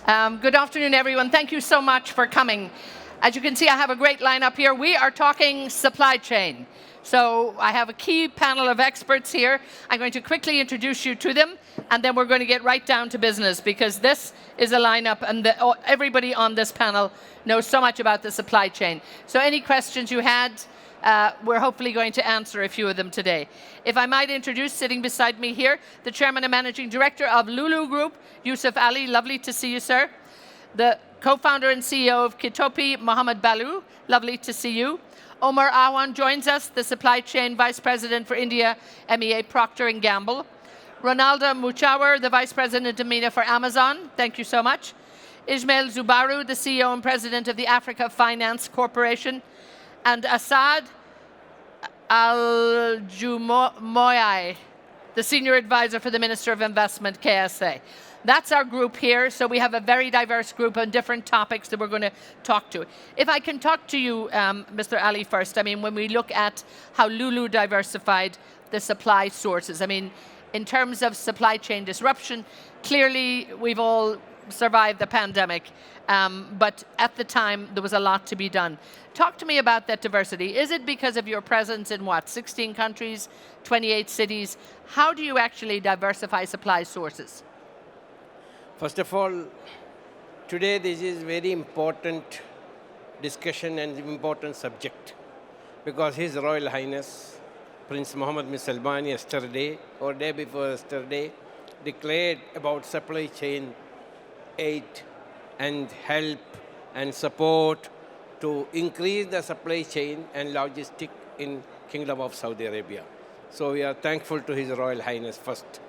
Good afternoon, everyone. Thank you so much for coming. As you can see, I have a great lineup here. We are talking supply chain. So I have a key panel of experts here. I'm going to quickly introduce you to them, and then we're going to get right down to business, because this is a lineup, and everybody on this panel knows so much about the supply chain. So any questions you had, we're hopefully going to answer a few of them today. If I might introduce, sitting beside me here, the Chairman and Managing Director of Lulu Group, Yusuff Ali. Lovely to see you, sir. The co-founder and CEO of Kitopi, Mohamad. Lovely to see you. Omer Awan joins us, the Supply Chain Vice President for India, MEA Procter & Gamble. Ronaldo Muchawar, the Vice President of MENA for Amazon. Thank you so much. Ismail Zubairu, the CEO and President of the Africa Finance Corporation. And Asaad AlJamoai, the Senior Advisor for the Minister of Investment, KSA. That's our group here, so we have a very diverse group on different topics that we're going to talk to. If I can talk to you, Mr. Ali, first, I mean, when we look at how Lulu diversified the supply sources, I mean, in terms of supply chain disruption, clearly we've all survived the pandemic, but at the time there was a lot to be done. Talk to me about that diversity. Is it because of your presence in what, 16 countries, 28 cities? How do you actually diversify supply sources? First of all, today this is very important discussion and important subject, because His Royal Highness Prince Mohammed bin Salman yesterday or day before yesterday declared about supply chain aid and help and support to increase the supply chain and logistic in Kingdom of Saudi Arabia. So we are thankful to His Royal Highness first.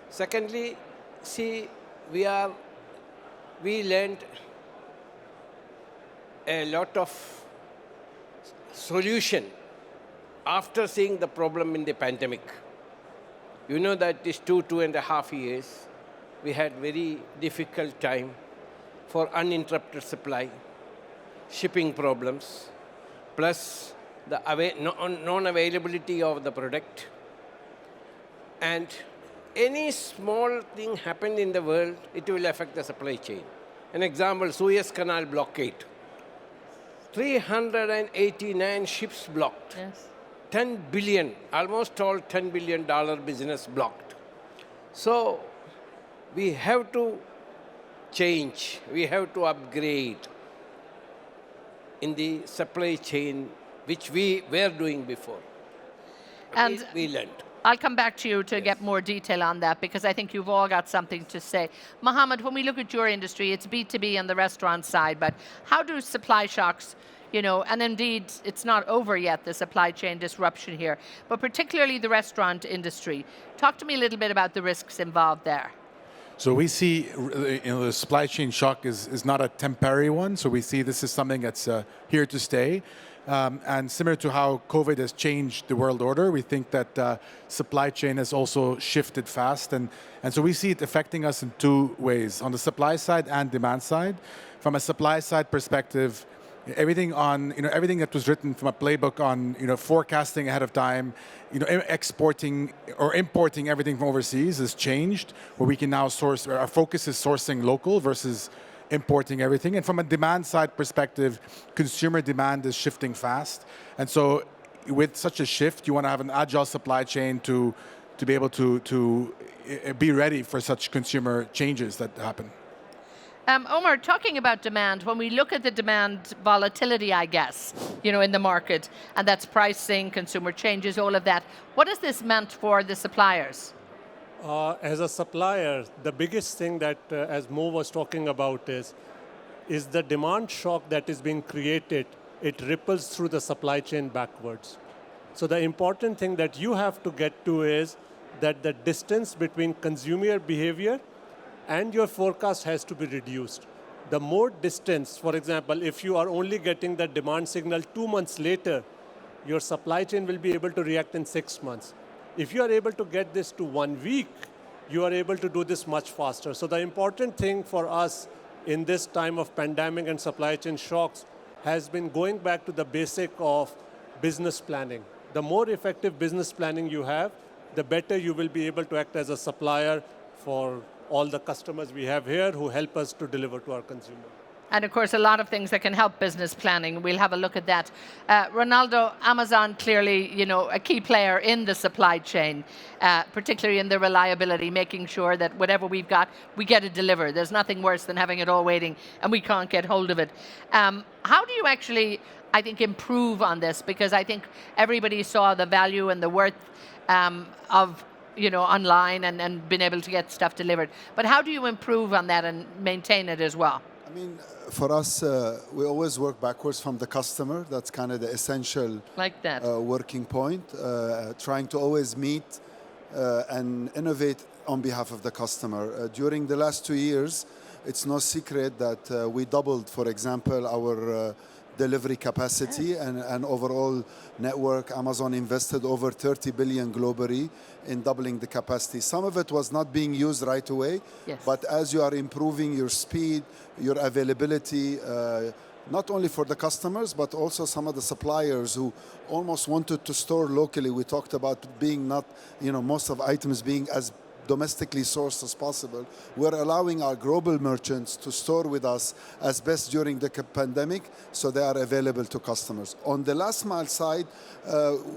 Secondly, see, we learned a lot of solution after seeing the problem in the pandemic. You know that these 2.5 years, we had very difficult time for uninterrupted supply, shipping problems, plus the non-availability of the product. And any small thing happened in the world, it will affect the supply chain. An example, Suez Canal blockade. 389 ships blocked. Yes. 10 billion, almost all $10 billion business blocked. So we have to change, we have to upgrade in the supply chain, which we were doing before. And we learned. I'll come back to you to get more detail on that, because I think you've all got something to say. Mohamad, when we look at your industry, it's B2B on the restaurant side, but how do supply shocks, you know, and indeed it's not over yet, the supply chain disruption here, but particularly the restaurant industry. Talk to me a little bit about the risks involved there. So we see, the supply chain shock is not a temporary one. So we see this is something that's here to stay. And similar to how COVID has changed the world order, we think that supply chain has also shifted fast. And so we see it affecting us in two ways, on the supply side and demand side. From a supply side perspective, everything that was written from a playbook on, forecasting ahead of time, exporting or importing everything from overseas has changed, where we can now source, our focus is sourcing local versus importing everything. And from a demand side perspective, consumer demand is shifting fast. And so with such a shift, you want to have an agile supply chain to be able to be ready for such consumer changes that happen. Omer, talking about demand, when we look at the demand volatility, I guess, in the market, and that's pricing, consumer changes, all of that, what has this meant for the suppliers? As a supplier, the biggest thing that, as Mo was talking about, is the demand shock that is being created. It ripples through the supply chain backwards. So the important thing that you have to get to is that the distance between consumer behavior and your forecast has to be reduced. The more distance, for example, if you are only getting the demand signal 2 months later, your supply chain will be able to react in 6 months. If you are able to get this to 1 week, you are able to do this much faster. So the important thing for us in this time of pandemic and supply chain shocks has been going back to the basic of business planning. The more effective business planning you have, the better you will be able to act as a supplier for all the customers we have here who help us to deliver to our consumer. And of course, a lot of things that can help business planning. We'll have a look at that. Ronaldo, Amazon clearly, a key player in the supply chain, particularly in the reliability, making sure that whatever we've got, we get it delivered. There's nothing worse than having it all waiting and we can't get hold of it. How do you actually, I think, improve on this? Because I think everybody saw the value and the worth of online and being able to get stuff delivered. But how do you improve on that and maintain it as well? I mean, for us, we always work backwards from the customer. That's kind of the essential like that. Working point. Trying to always meet and innovate on behalf of the customer. During the last 2 years, it's no secret that we doubled, for example, our delivery capacity and overall network. Amazon invested over 30 billion globally in doubling the capacity. Some of it was not being used right away, but as you are improving your speed, your availability, not only for the customers, but also some of the suppliers who almost wanted to store locally. We talked about being not, most of items being as domestically sourced as possible. We're allowing our global merchants to store with us as best during the pandemic, so they are available to customers. On the last mile side,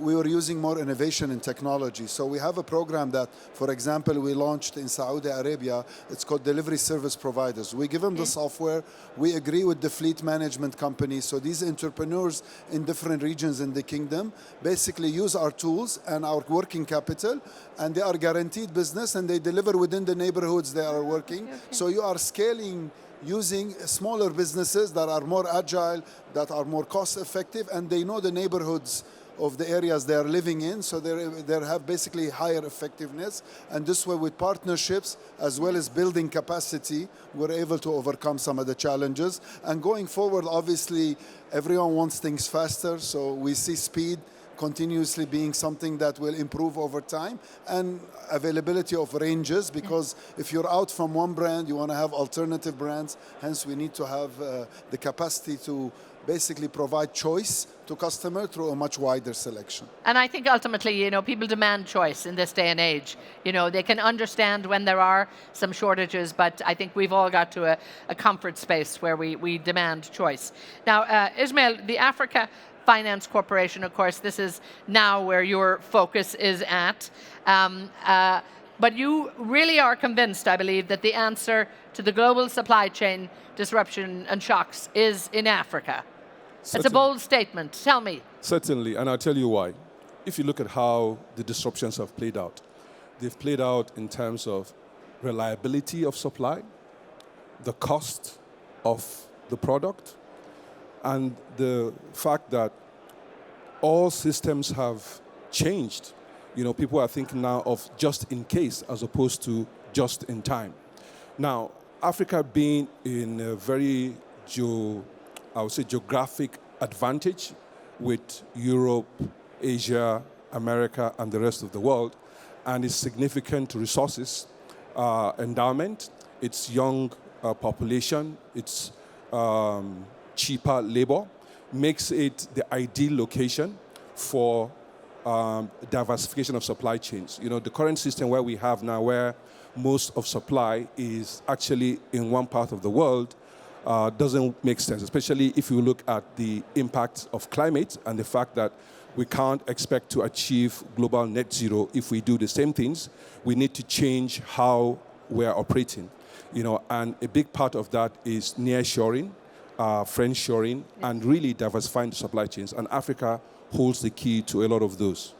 we were using more innovation in technology. So we have a program that, for example, we launched in Saudi Arabia. It's called Delivery Service Providers. We give them the software. We agree with the fleet management company. So these entrepreneurs in different regions in the kingdom basically use our tools and our working capital, and they are guaranteed business, and they deliver within the neighborhoods they are working. So you are scaling using smaller businesses that are more agile, that are more cost effective, and they know the neighborhoods of the areas they are living in, so they have basically higher effectiveness. And this way, with partnerships as well as building capacity, we're able to overcome some of the challenges. And going forward, obviously, everyone wants things faster, so we see speed continuously being something that will improve over time, and availability of ranges, because if you're out from one brand, you want to have alternative brands. Hence, we need to have the capacity to basically provide choice to customer through a much wider selection. And I think ultimately, people demand choice in this day and age. They can understand when there are some shortages, but I think we've all got to a comfort space where we demand choice. Now, Ismail, the Africa Finance Corporation, of course, this is now where your focus is at. But you really are convinced, I believe, that the answer to the global supply chain disruption and shocks is in Africa. It's a bold statement. Tell me. Certainly, and I'll tell you why. If you look at how the disruptions have played out, they've played out in terms of reliability of supply, the cost of the product, and the fact that all systems have changed. People are thinking now of just in case as opposed to just in time. Now, Africa being in a very, geographic advantage with Europe, Asia, America, and the rest of the world, and its significant resources, endowment, its young population, its cheaper labor, makes it the ideal location for diversification of supply chains. The current system where we have now, where most of supply is actually in one part of the world, doesn't make sense, especially if you look at the impact of climate and the fact that we can't expect to achieve global net zero if we do the same things. We need to change how we're operating, and a big part of that is nearshoring, friendshoring, and really diversifying the supply chains. And Africa holds the key to a lot of those.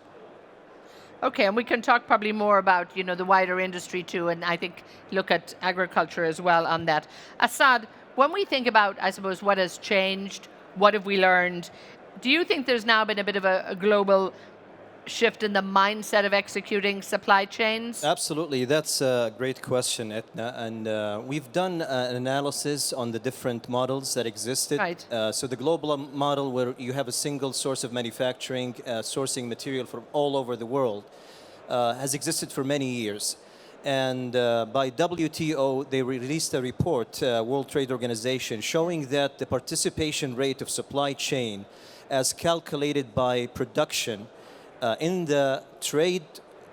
Okay, and we can talk probably more about, the wider industry too, and I think look at agriculture as well on that. Asaad, when we think about, I suppose, what has changed, what have we learned, do you think there's now been a bit of a global shift in the mindset of executing supply chains? Absolutely. That's a great question, Eithne. And we've done an analysis on the different models that existed. Right. So the global model, where you have a single source of manufacturing, sourcing material from all over the world, has existed for many years. And by WTO, they released a report, World Trade Organization, showing that the participation rate of supply chain, as calculated by production, in the trade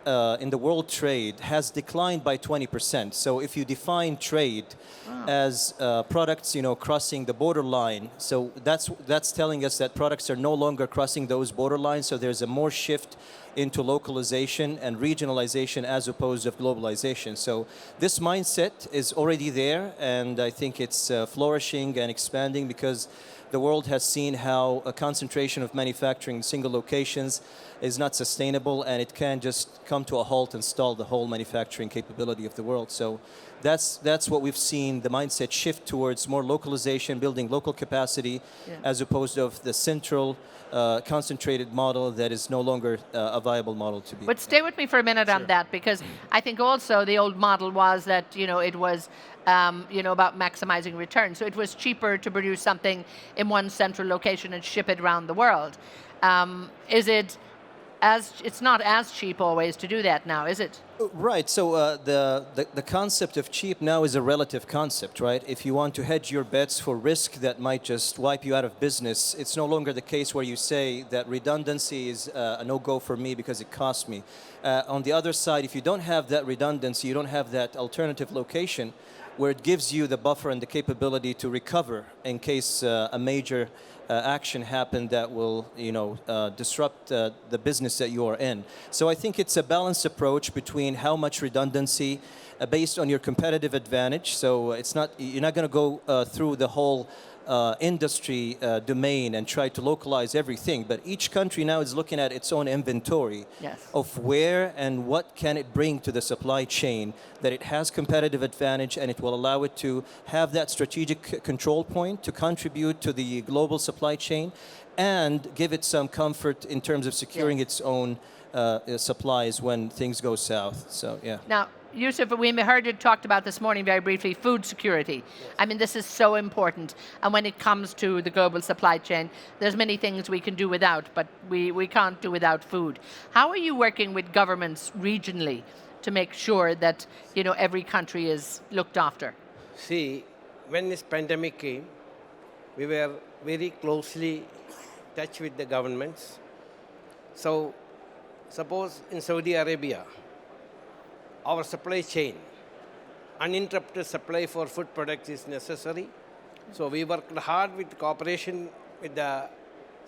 in the world trade has declined by 20%. So if you define trade as products, crossing the borderline, so that's telling us that products are no longer crossing those borderlines. So there's a more shift into localization and regionalization as opposed to globalization. So this mindset is already there, and I think it's flourishing and expanding because the world has seen how a concentration of manufacturing in single locations is not sustainable, and it can just come to a halt and stall the whole manufacturing capability of the world. So that's what we've seen, the mindset shift towards more localization, building local capacity, as opposed to the central concentrated model that is no longer a viable model to be. But stay with me for a minute on that, because I think also the old model was that, it was, about maximizing return. So it was cheaper to produce something in one central location and ship it around the world. It's not as cheap always to do that now, is it? Right. So the concept of cheap now is a relative concept, right? If you want to hedge your bets for risk that might just wipe you out of business, it's no longer the case where you say that redundancy is a no-go for me because it costs me. On the other side, if you don't have that redundancy, you don't have that alternative location where it gives you the buffer and the capability to recover in case a major action happened that will, disrupt the business that you are in. So I think it's a balanced approach between how much redundancy based on your competitive advantage. So you're not going to go through the whole industry domain and try to localize everything, but each country now is looking at its own inventory of where and what can it bring to the supply chain that it has competitive advantage, and it will allow it to have that strategic control point to contribute to the global supply chain and give it some comfort in terms of securing its own supplies when things go south. So Now, Yusuff, we heard it talked about this morning very briefly, food security. I mean, this is so important. And when it comes to the global supply chain, there's many things we can do without, but we can't do without food. How are you working with governments regionally to make sure that, every country is looked after? See, when this pandemic came, we were very closely touched with the governments. So, suppose in Saudi Arabia, our supply chain, uninterrupted supply for food products is necessary. So we worked hard with cooperation with the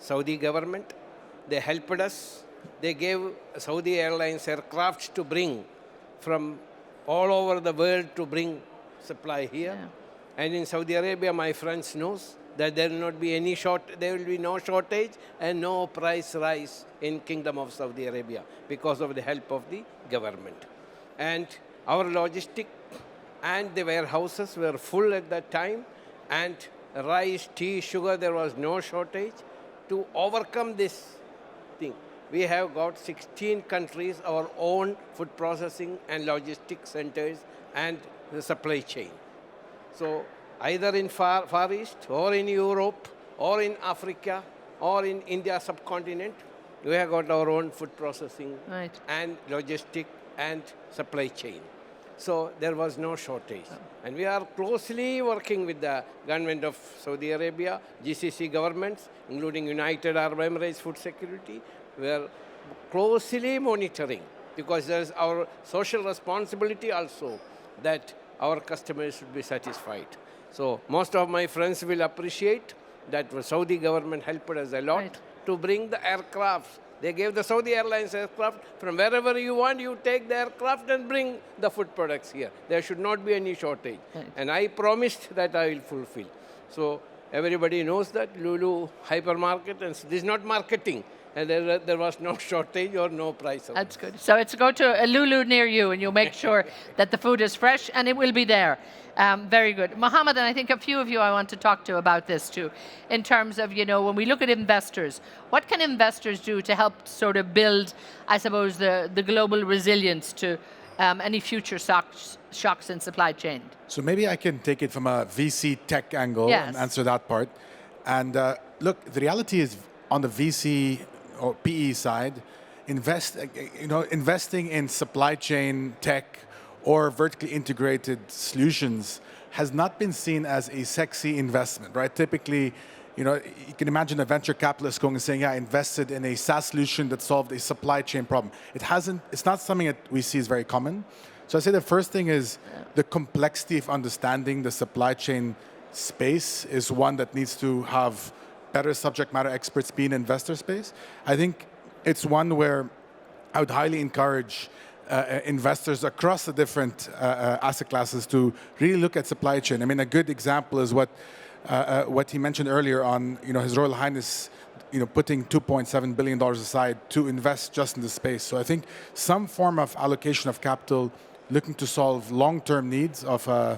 Saudi government. They helped us. They gave Saudi Airlines aircrafts to bring from all over the world to bring supply here. And in Saudi Arabia, my friends knows that there will not be any there will be no shortage and no price rise in Kingdom of Saudi Arabia because of the help of the government. And our logistic and the warehouses were full at that time, and rice, tea, sugar, there was no shortage. To overcome this thing, we have got 16 countries, our own food processing and logistics centers and the supply chain. So either in Far East or in Europe or in Africa or in India subcontinent, we have got our own food processing and logistic and supply chain. So there was no shortage. And we are closely working with the government of Saudi Arabia, GCC governments, including United Arab Emirates Food Security. We are closely monitoring because there is our social responsibility also that our customers should be satisfied. So most of my friends will appreciate that the Saudi government helped us a lot to bring the aircrafts. They gave the Saudi Airlines aircraft. From wherever you want, you take the aircraft and bring the food products here. There should not be any shortage. And I promised that I will fulfill. So everybody knows that Lulu hypermarket, and this is not marketing. And there was no shortage or no price. That's good. So it's go to a Lulu near you and you'll make sure that the food is fresh and it will be there. Very good. Mohamad, and I think a few of you I want to talk to about this too, in terms of, when we look at investors, what can investors do to help sort of build, I suppose, the global resilience to any future shocks in supply chain? So maybe I can take it from a VC tech angle and answer that part. And look, the reality is on the VC or PE side, investing in supply chain tech or vertically integrated solutions has not been seen as a sexy investment, right? Typically, you can imagine a venture capitalist going and saying, yeah, I invested in a SaaS solution that solved a supply chain problem. It's not something that we see is very common. So I say the first thing is the complexity of understanding the supply chain space is one that needs to have better subject matter experts be in investor space. I think it's one where I would highly encourage investors across the different asset classes to really look at supply chain. I mean, a good example is what he mentioned earlier on, His Royal Highness, putting $2.7 billion aside to invest just in the space. So I think some form of allocation of capital, looking to solve long-term needs of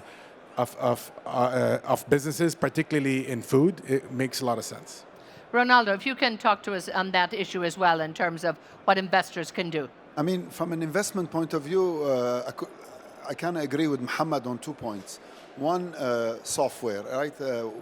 businesses, particularly in food, it makes a lot of sense. Ronaldo, if you can talk to us on that issue as well in terms of what investors can do. I mean, from an investment point of view, I kind of agree with Mohamad on 2 points. One, software, right?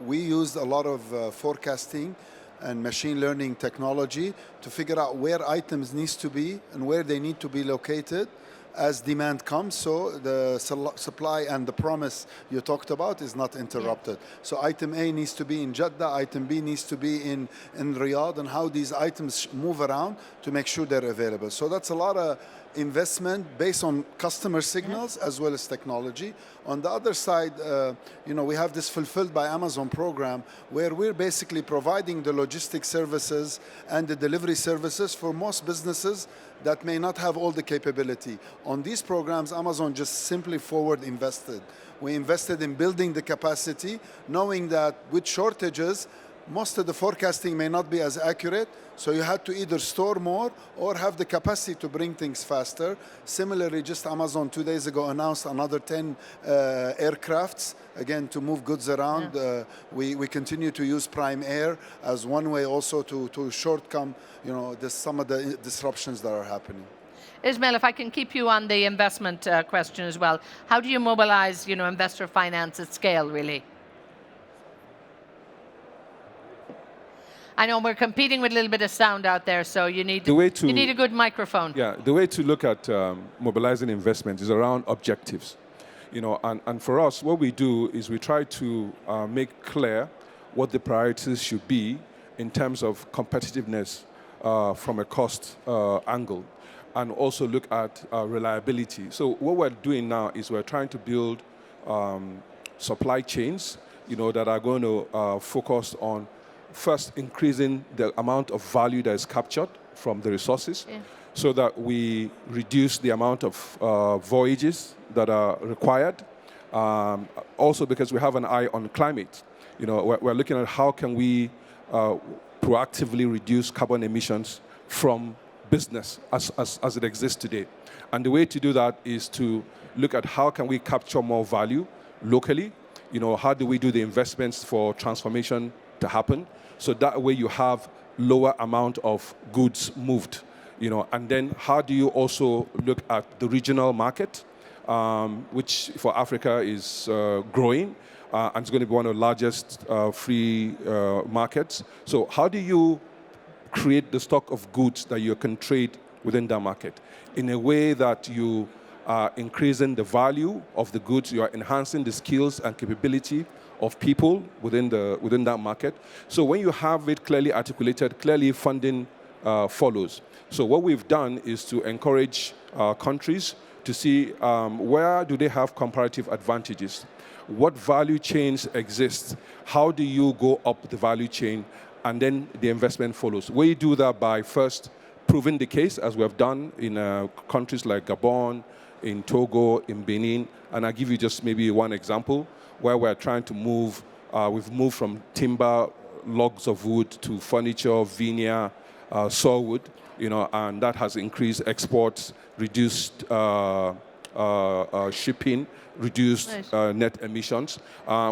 We used a lot of forecasting and machine learning technology to figure out where items needs to be and where they need to be located as demand comes, so the supply and the promise you talked about is not interrupted. So item A needs to be in Jeddah, item B needs to be in Riyadh, and how these items move around to make sure they're available. So that's a lot of investment based on customer signals as well as technology. On the other side, we have this Fulfilled by Amazon program where we're basically providing the logistic services and the delivery services for most businesses that may not have all the capability. On these programs, Amazon just simply forward invested. We invested in building the capacity, knowing that with shortages, most of the forecasting may not be as accurate, so you had to either store more or have the capacity to bring things faster. Similarly, just Amazon 2 days ago announced another 10 aircrafts, again, to move goods around. We continue to use Prime Air as one way also to shortcome some of the disruptions that are happening. Ismail, if I can keep you on the investment question as well, how do you mobilize investor finance at scale, really? I know we're competing with a little bit of sound out there, so you need a good microphone. Yeah, the way to look at mobilizing investment is around objectives. And for us, what we do is we try to make clear what the priorities should be in terms of competitiveness from a cost angle, and also look at reliability. So what we're doing now is we're trying to build supply chains, that are going to focus on first increasing the amount of value that is captured from the resources, so that we reduce the amount of voyages that are required. Also because we have an eye on climate. We're looking at how can we proactively reduce carbon emissions from business as it exists today. And the way to do that is to look at how can we capture more value locally. How do we do the investments for transformation to happen? So that way you have lower amount of goods moved, and then how do you also look at the regional market, which for Africa is growing, and it's going to be one of the largest free markets. So how do you create the stock of goods that you can trade within that market in a way that you are increasing the value of the goods, you are enhancing the skills and capability of people within that market. So when you have it clearly articulated, clearly funding follows. So what we've done is to encourage countries to see where do they have comparative advantages, what value chains exist, how do you go up the value chain, and then the investment follows. We do that by first proving the case, as we have done in countries like Gabon, in Togo, in Benin, and I'll give you just maybe one example where we're trying to move, we've moved from timber, logs of wood to furniture, veneer, sawwood, and that has increased exports, reduced shipping, reduced net emissions.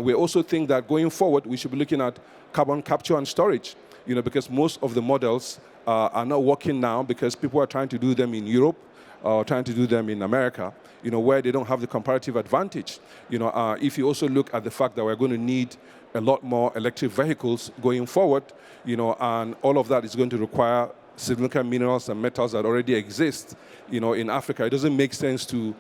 We also think that going forward, we should be looking at carbon capture and storage, because most of the models are not working now because people are trying to do them in Europe or trying to do them in America, where they don't have the comparative advantage. If you also look at the fact that we're going to need a lot more electric vehicles going forward, and all of that is going to require significant minerals and metals that already exist, in Africa. It doesn't make sense to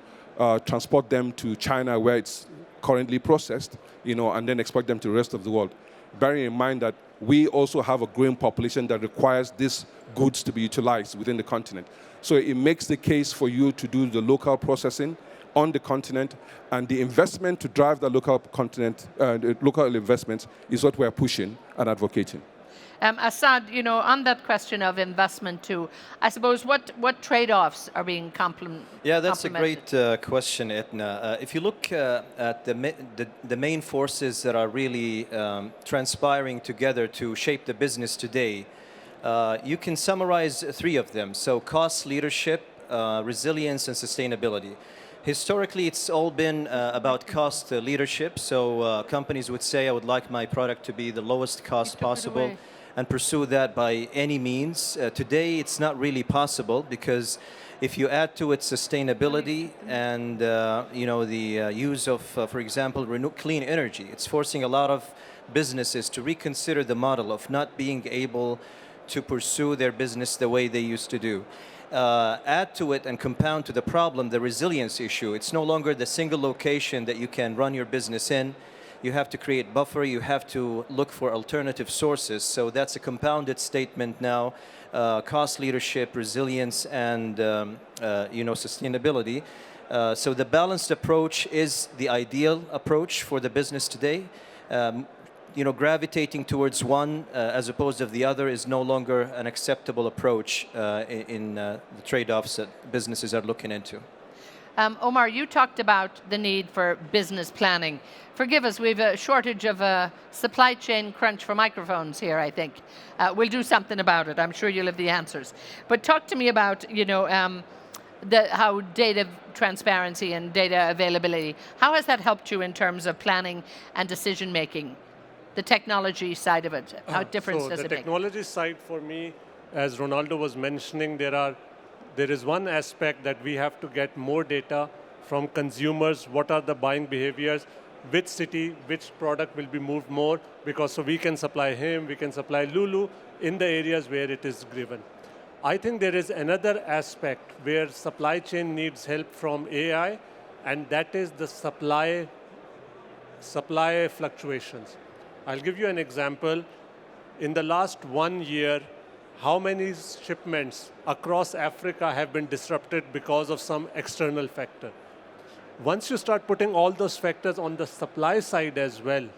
transport them to China where it's currently processed, and then export them to the rest of the world. Bearing in mind that we also have a growing population that requires these goods to be utilized within the continent. So it makes the case for you to do the local processing on the continent, and the investment to drive the local continent, the local investments is what we're pushing and advocating. Asaad, on that question of investment too, I suppose what trade-offs are being complemented? Yeah, that's a great question, Eithne. If you look at the main forces that are really transpiring together to shape the business today, you can summarize three of them. So cost leadership, resilience, and sustainability. Historically, it's all been about cost leadership. So companies would say, I would like my product to be the lowest cost possible, and pursue that by any means. Today, it's not really possible, because if you add to it sustainability and the use of, for example, clean energy, it's forcing a lot of businesses to reconsider the model of not being able to pursue their business the way they used to do. Add to it and compound to the problem the resilience issue. It's no longer the single location that you can run your business in. You have to create buffer. You have to look for alternative sources. So that's a compounded statement now. Cost leadership, resilience, and sustainability. So the balanced approach is the ideal approach for the business today. Gravitating towards one as opposed to the other is no longer an acceptable approach in the trade-offs that businesses are looking into. Omer, you talked about the need for business planning. Forgive us, we have a shortage of a supply chain crunch for microphones here, I think. We'll do something about it. I'm sure you'll have the answers. But talk to me about, how data transparency and data availability, how has that helped you in terms of planning and decision making? The technology side of it, how difference does it make? The technology side for me, as Ronaldo was mentioning, there is one aspect that we have to get more data from consumers. What are the buying behaviors? Which city, which product will be moved more? Because so we can supply him, we can supply Lulu in the areas where it is given. I think there is another aspect where supply chain needs help from AI, and that is the supply fluctuations. I'll give you an example. In the last 1 year, how many shipments across Africa have been disrupted because of some external factor? Once you start putting all those factors on the supply side as well,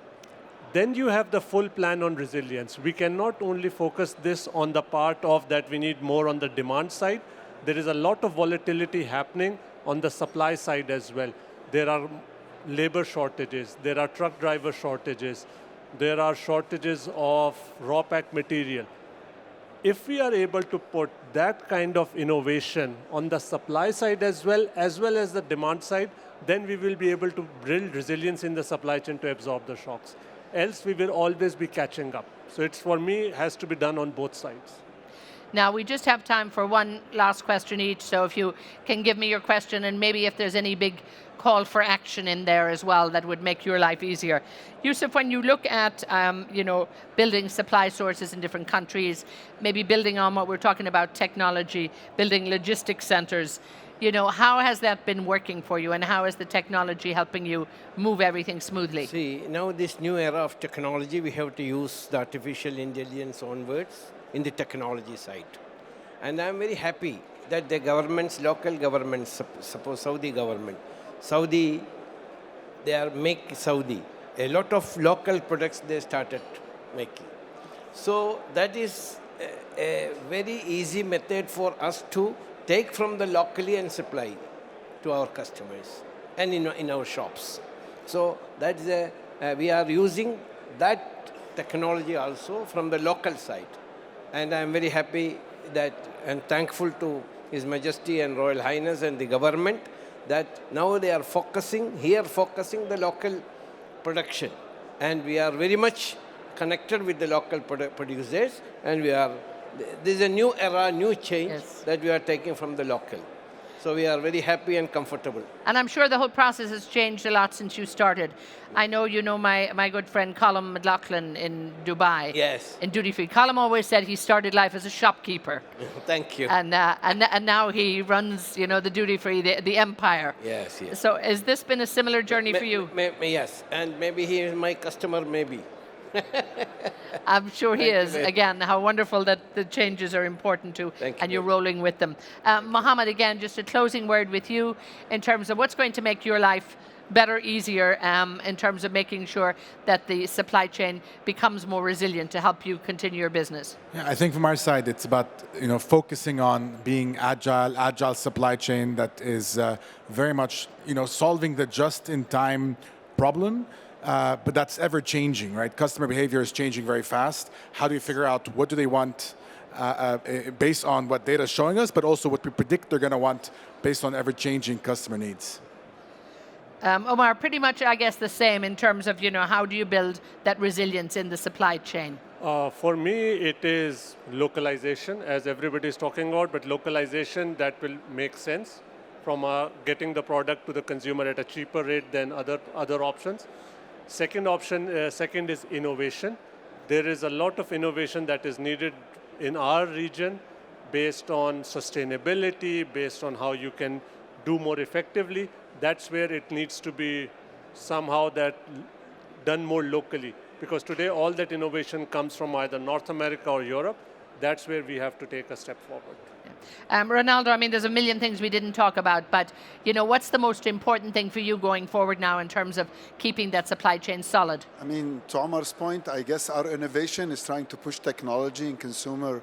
then you have the full plan on resilience. We cannot only focus this on the part of that we need more on the demand side. There is a lot of volatility happening on the supply side as well. There are labor shortages, there are truck driver shortages, there are shortages of raw pack material. If we are able to put that kind of innovation on the supply side as well as the demand side, then we will be able to build resilience in the supply chain to absorb the shocks. Else we will always be catching up. So it's, for me, has to be done on both sides. Now, we just have time for one last question each, so if you can give me your question, and maybe if there's any big call for action in there as well that would make your life easier. Yusuff, when you look at building supply sources in different countries, maybe building on what we're talking about, technology, building logistics centers, how has that been working for you, and how is the technology helping you move everything smoothly? See, now this new era of technology, we have to use the artificial intelligence onwards in the technology side. And I'm very happy that the governments, local governments, suppose Saudi government, Saudi, they are make Saudi. A lot of local products they started making. So that is a very easy method for us to take from the locally and supply to our customers and in our shops. So that's we are using that technology also from the local side. And I'm very happy that and thankful to His Majesty and Royal Highness and the government that now they are focusing the local production. And we are very much connected with the local producers, and this is a new era, new change that we are taking from the local. So we are very happy and comfortable. And I'm sure the whole process has changed a lot since you started. I know you know my good friend Colm McLaughlin in Dubai. Yes. In duty free. Colm always said he started life as a shopkeeper. Thank you. And now he runs, the duty free, the empire. Yes, yes. So has this been a similar journey for you? Yes, and maybe he is my customer, maybe. I'm sure he Thank is. you. Again, how wonderful that the changes are important too, Thank and you. you're rolling with them. Mohamad, again, just a closing word with you in terms of what's going to make your life better, easier, in terms of making sure that the supply chain becomes more resilient to help you continue your business. Yeah, I think from our side, it's about focusing on being agile supply chain that is very much solving the just-in-time problem. But that's ever changing, right? Customer behavior is changing very fast. How do you figure out what do they want based on what data is showing us, but also what we predict they're going to want based on ever-changing customer needs? Omer, pretty much, I guess, the same in terms of, how do you build that resilience in the supply chain? For me, it is localization, as everybody is talking about, but localization that will make sense from getting the product to the consumer at a cheaper rate than other options. Second is innovation. There is a lot of innovation that is needed in our region based on sustainability, based on how you can do more effectively. That's where it needs to be somehow done more locally. Because today all that innovation comes from either North America or Europe. That's where we have to take a step forward. Ronaldo, I mean, there's a million things we didn't talk about, but what's the most important thing for you going forward now in terms of keeping that supply chain solid? I mean, to Omar's point, I guess our innovation is trying to push technology and consumer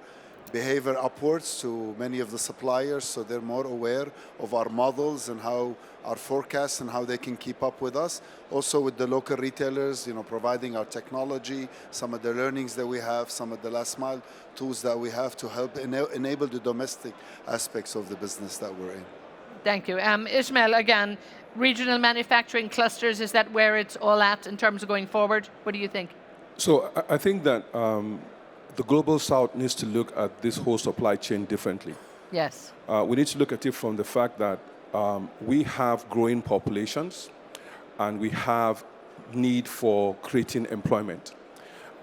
behavior upwards to many of the suppliers, so they're more aware of our models and how our forecasts and how they can keep up with us. Also with the local retailers, providing our technology, some of the learnings that we have, some of the last mile tools that we have to help enable the domestic aspects of the business that we're in. Thank you. Ismail, again, regional manufacturing clusters, is that where it's all at in terms of going forward? What do you think? So I think that the Global South needs to look at this whole supply chain differently. Yes. We need to look at it from the fact that we have growing populations and we have need for creating employment.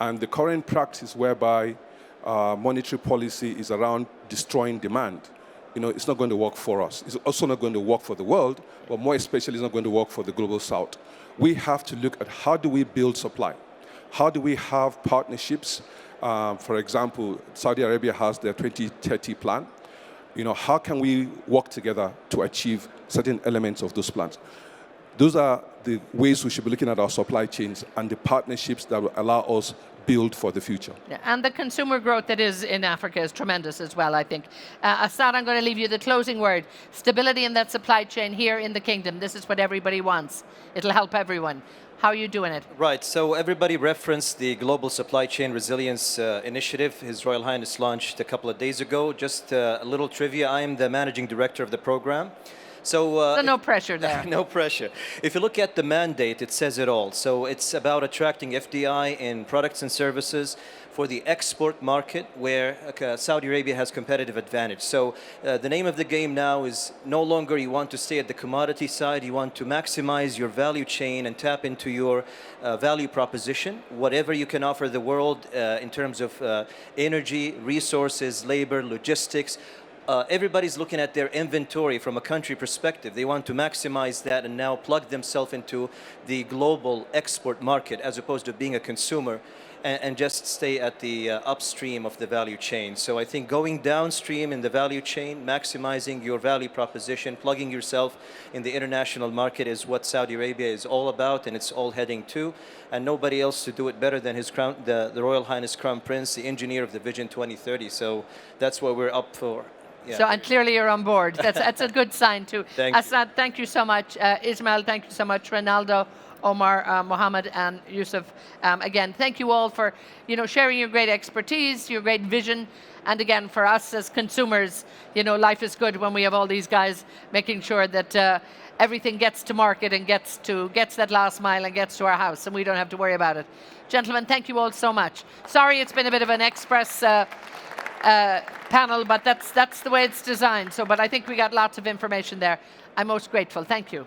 And the current practice whereby monetary policy is around destroying demand, it's not going to work for us. It's also not going to work for the world, but more especially it's not going to work for the Global South. We have to look at how do we build supply? How do we have partnerships? For example, Saudi Arabia has their 2030 plan. How can we work together to achieve certain elements of those plans? Those are the ways we should be looking at our supply chains and the partnerships that will allow us build for the future. Yeah, and the consumer growth that is in Africa is tremendous as well, I think. Asaad, I'm going to leave you the closing word. Stability in that supply chain here in the kingdom. This is what everybody wants. It'll help everyone. How are you doing it? Right, so everybody referenced the Global Supply Chain Resilience Initiative His Royal Highness launched a couple of days ago. Just a little trivia, I am the managing director of the program. So no pressure there. No pressure. If you look at the mandate, it says it all. So it's about attracting FDI in products and services for the export market where Saudi Arabia has competitive advantage. So the name of the game now is no longer you want to stay at the commodity side, you want to maximize your value chain and tap into your value proposition, whatever you can offer the world in terms of energy, resources, labor, logistics. Everybody's looking at their inventory from a country perspective. They want to maximize that and now plug themselves into the global export market as opposed to being a consumer and just stay at the upstream of the value chain. So I think going downstream in the value chain, maximizing your value proposition, plugging yourself in the international market is what Saudi Arabia is all about, and it's all heading to. And nobody else to do it better than His Crown, the Royal Highness Crown Prince, the engineer of the Vision 2030. So that's what we're up for. Yeah. So, and clearly you're on board. That's a good sign too. Thank you. Asaad, thank you so much. Ismail, thank you so much. Ronaldo, Omer, Mohamad, and Yusuff. Again, thank you all for sharing your great expertise, your great vision, and again for us as consumers, life is good when we have all these guys making sure that everything gets to market and gets that last mile and gets to our house, and we don't have to worry about it. Gentlemen, thank you all so much. Sorry, it's been a bit of an express panel, but that's the way it's designed. So, but I think we got lots of information there. I'm most grateful. Thank you.